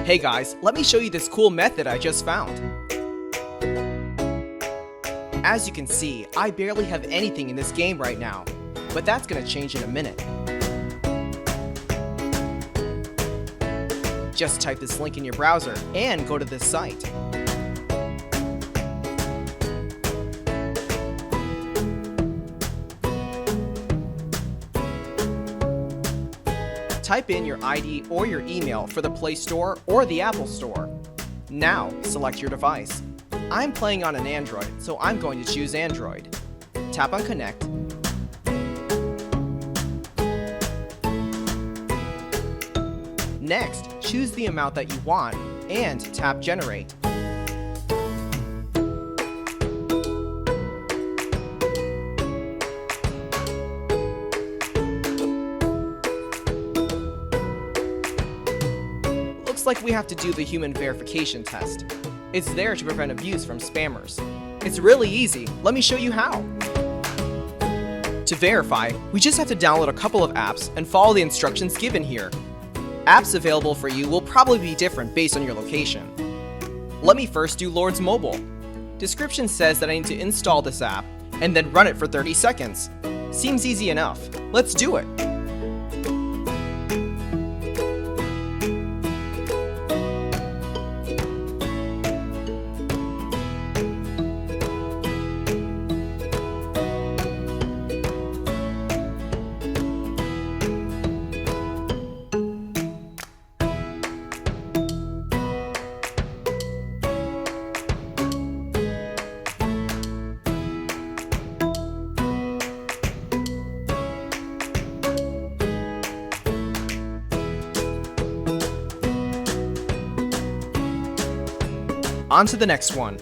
Hey guys, let me show you this cool method I just found. As you can see, I barely have anything in this game right now, but that's gonna change in a minute. Just type this link in your browser and go to this site. Type in your ID or your email for the Play Store or the Apple Store. Now, select your device. I'm playing on an Android, so I'm going to choose Android. Tap on Connect. Next, choose the amount that you want and tap Generate. Looks like we have to do the human verification test. It's there to prevent abuse from spammers. It's really easy. Let me show you how. To verify, we just have to download a couple of apps and follow the instructions given here. Apps available for you will probably be different based on your location. Let me first do Lord's Mobile. Description says that I need to install this app and then run it for 30 seconds. Seems easy enough. Let's do it. On to the next one.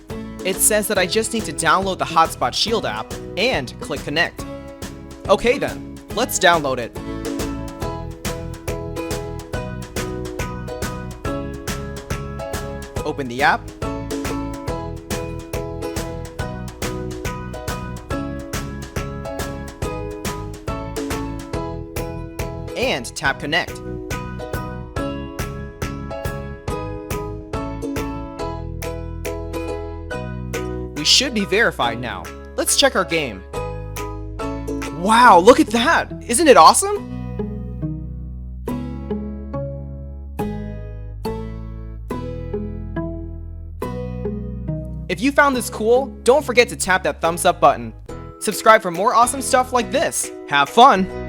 It says that I just need to download the Hotspot Shield app and click Connect. Okay then, let's download it. Open the app. And tap Connect. We should be verified now. Let's check our game. Wow, look at that! Isn't it awesome? If you found this cool, don't forget to tap that thumbs up button. Subscribe for more awesome stuff like this. Have fun!